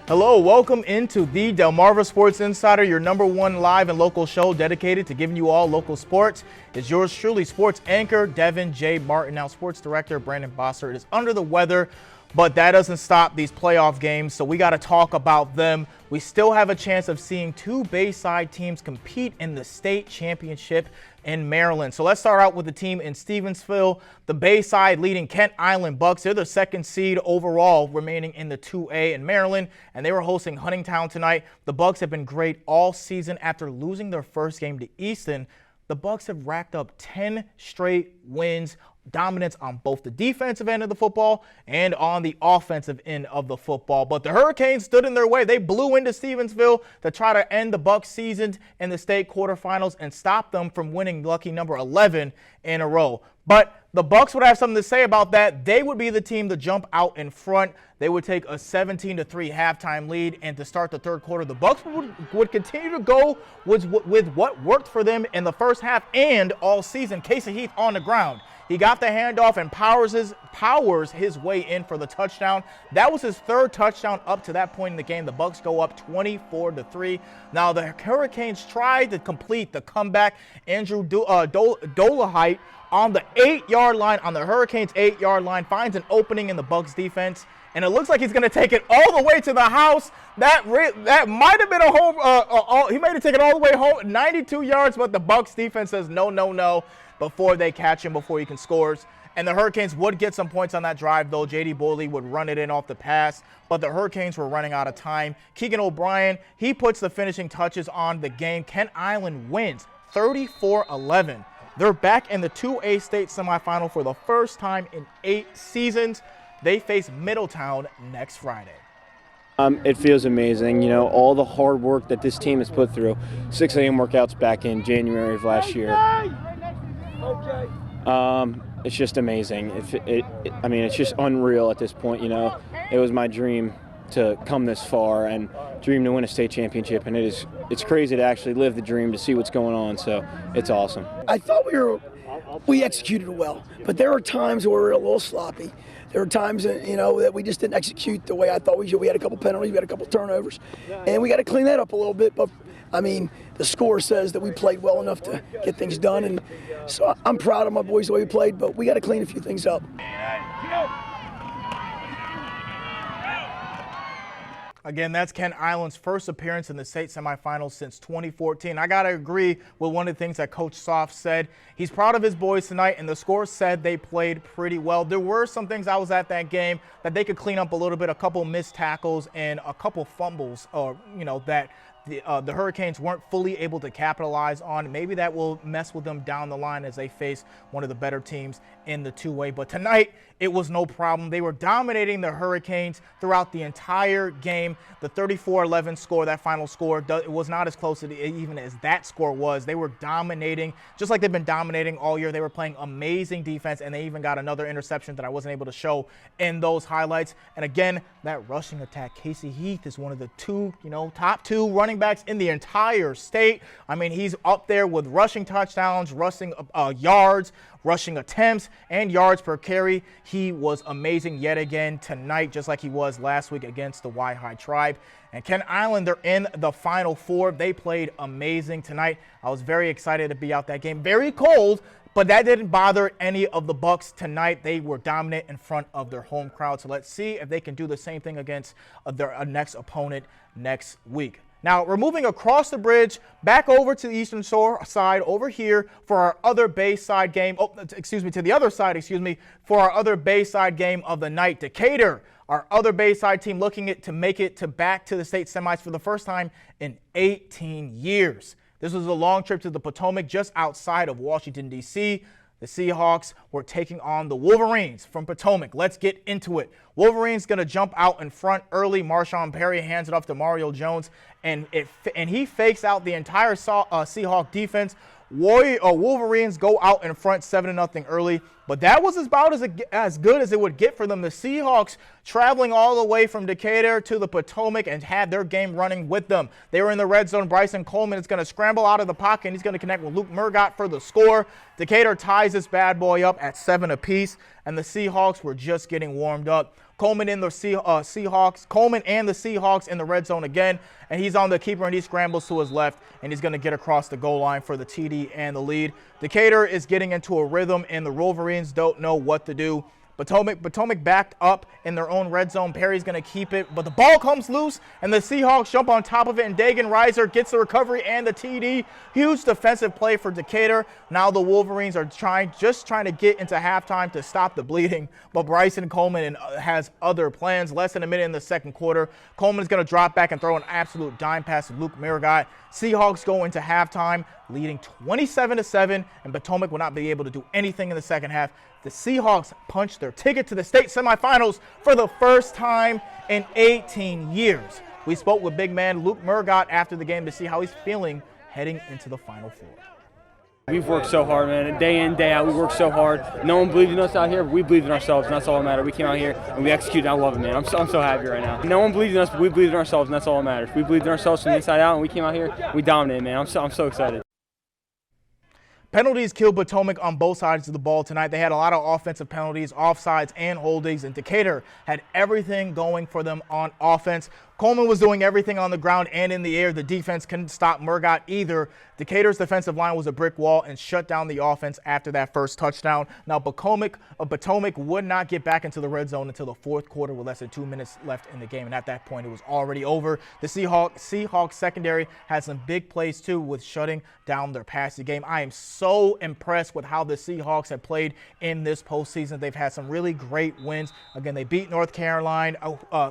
Hello, welcome into the Delmarva Sports Insider, your #1 live and local show dedicated to giving you all local sports. It's yours truly, sports anchor Devin J. Martin. Now, sports director Brandon Bossert is under the weather, but that doesn't stop these playoff games, so we got to talk about them. We still have a chance of seeing two Bayside teams compete in the state championship in Maryland. So let's start out with the team in Stevensville. The Bayside leading Kent Island Bucks. They're the second seed overall, remaining in the 2A in Maryland, and they were hosting Huntingtown tonight. The Bucks have been great all season after losing their first game to Easton. The Bucks have racked up 10 straight wins, dominance on both the defensive end of the football and on the offensive end of the football. But the Hurricanes stood in their way. They blew into Stevensville to try to end the Bucks season in the state quarterfinals and stop them from winning lucky number 11 in a row. But the Bucks would have something to say about that. They would be the team to jump out in front. They would take a 17-3 halftime lead, and to start the third quarter, the Bucks would continue to go with what worked for them in the first half and all season. Casey Heath on the ground. He got the handoff and powers his way in for the touchdown. That was his third touchdown up to that point in the game. The Bucks go up 24-3. Now the Hurricanes tried to complete the comeback. Andrew Dolahite on the 8-yard line, on the Hurricanes' 8-yard line, finds an opening in the Bucks defense, and it looks like he's going to take it all the way to the house. That might have been a home. He might have taken it all the way home, 92 yards, but the Bucks defense says no, before they catch him, before he can score. And the Hurricanes would get some points on that drive, though. J.D. Boyley would run it in off the pass, but the Hurricanes were running out of time. Keegan O'Brien, he puts the finishing touches on the game. Kent Island wins 34-11. They're back in the 2A state semifinal for the first time in 8 seasons. They face Middletown next Friday. It feels amazing, you know, all the hard work that this team has put through. 6 a.m. workouts back in January of last year. It's just amazing. I mean, it's just unreal at this point, you know. It was my dream to come this far and dream to win a state championship, and it's crazy to actually live the dream, to see what's going on, so it's awesome. I thought we executed well, but there were times where we were a little sloppy. There were times that, you know, that we just didn't execute the way I thought we should. We had a couple penalties, we had a couple turnovers, and we got to clean that up a little bit. But I mean, the score says that we played well enough to get things done, and so I'm proud of my boys the way we played. But we got to clean a few things up. Again, that's Kent Island's first appearance in the state semifinals since 2014. I got to agree with one of the things that Coach Soft said. He's proud of his boys tonight, and the score said they played pretty well. There were some things I was at that game that they could clean up a little bit, a couple missed tackles and a couple fumbles, that the Hurricanes weren't fully able to capitalize on. Maybe that will mess with them down the line as they face one of the better teams in the 2A. But tonight, it was no problem. They were dominating the Hurricanes throughout the entire game. The 34-11 score, that final score, it was not as close even as that score was. They were dominating, just like they've been dominating all year. They were playing amazing defense, and they even got another interception that I wasn't able to show in those highlights. And again, that rushing attack, Casey Heath is one of the top 2 running backs in the entire state. I mean, he's up there with rushing touchdowns, rushing yards, rushing attempts, and yards per carry. He was amazing yet again tonight, just like he was last week against the Y-High Tribe. And Kent Island, they're in the Final Four. They played amazing tonight. I was very excited to be out that game. Very cold, but that didn't bother any of the Bucks tonight. They were dominant in front of their home crowd. So let's see if they can do the same thing against their next opponent next week. Now, we're moving across the bridge, back over to the eastern shore side over here for our other Bayside game. To the other side, for our other Bayside game of the night. Decatur, our other Bayside team, looking to make it back to the state semis for the first time in 18 years. This was a long trip to the Potomac just outside of Washington, D.C. The Seahawks were taking on the Wolverines from Potomac. Let's get into it. Wolverines going to jump out in front early. Marshawn Perry hands it off to Mario Jones, and he fakes out the entire Seahawk defense. Wolverines go out in front 7-0 early. but that was about as good as it would get for them. The Seahawks traveling all the way from Decatur to the Potomac and had their game running with them. They were in the red zone. Bryson Coleman is going to scramble out of the pocket, and he's going to connect with Luke Murgott for the score. Decatur ties this bad boy up at 7 apiece, and the Seahawks were just getting warmed up. Coleman and the Seahawks in the red zone again, and he's on the keeper, and he scrambles to his left, and he's going to get across the goal line for the TD and the lead. Decatur is getting into a rhythm, and the Wolverines don't know what to do. Potomac backed up in their own red zone. Perry's going to keep it, but the ball comes loose, and the Seahawks jump on top of it, and Dagan Reiser gets the recovery and the TD. Huge defensive play for Decatur. Now the Wolverines are just trying to get into halftime to stop the bleeding, but Bryson Coleman has other plans. Less than a minute in the second quarter. Coleman is going to drop back and throw an absolute dime pass to Luke Murgott. Seahawks go into halftime leading 27-7, and Potomac will not be able to do anything in the second half. The Seahawks punched their ticket to the state semifinals for the first time in 18 years. We spoke with big man Luke Murgott after the game to see how he's feeling heading into the Final Four. We've worked so hard, man. Day in, day out, we worked so hard. No one believed in us out here, but we believed in ourselves, and that's all that matters. We came out here, and we executed, and I love it, man. I'm so happy right now. No one believed in us, but we believed in ourselves, and that's all that matters. We believed in ourselves from the inside out, and we came out here, we dominated, man. I'm so excited. Penalties killed Potomac on both sides of the ball tonight. They had a lot of offensive penalties, offsides, and holdings, and Decatur had everything going for them on offense. Coleman was doing everything on the ground and in the air. The defense couldn't stop Murgott either. Decatur's defensive line was a brick wall and shut down the offense after that first touchdown. Now, Potomac would not get back into the red zone until the fourth quarter with less than 2 minutes left in the game, and at that point, it was already over. The Seahawks secondary had some big plays, too, with shutting down their passing game. I am so impressed with how the Seahawks have played in this postseason. They've had some really great wins. Again, they beat North Carolina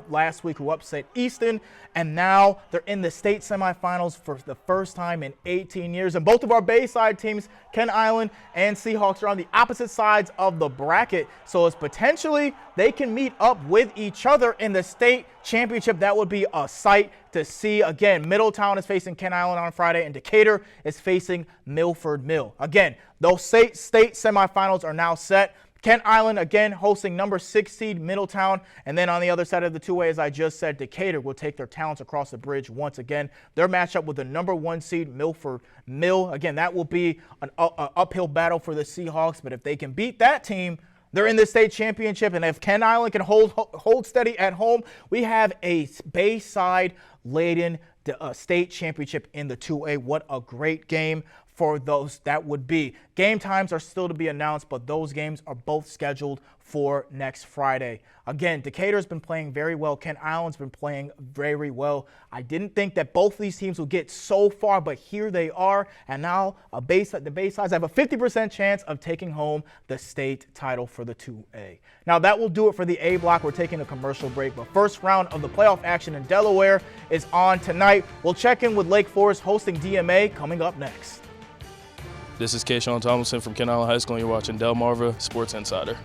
last week, who upset Easton, and now they're in the state semifinals for the first time in 18 years. And both of our Bayside teams, Kent Island and Seahawks, are on the opposite sides of the bracket. So it's potentially they can meet up with each other in the state championship. That would be a sight to see. Again, Middletown is facing Kent Island on Friday, and Decatur is facing Milford Mill. Again, those state semifinals are now set. Kent Island, again, hosting number 6 seed Middletown. And then on the other side of the two-way, as I just said, Decatur will take their talents across the bridge once again. Their matchup with the number 1 seed Milford Mill. Again, that will be an uphill battle for the Seahawks. But if they can beat that team, they're in the state championship. And if Kent Island can hold steady at home, we have a Bayside-laden state championship in the 2A. What a great game for those that would be. Game times are still to be announced, but those games are both scheduled for next Friday. Again, Decatur's been playing very well. Kent Island's been playing very well. I didn't think that both these teams would get so far, but here they are. And now the Baysides have a 50% chance of taking home the state title for the 2A. Now that will do it for the A block. We're taking a commercial break, but first round of the playoff action in Delaware is on tonight. We'll check in with Lake Forest hosting DMA coming up next. This is Kayshawn Tomlinson from Kent Island High School, and you're watching Delmarva Sports Insider.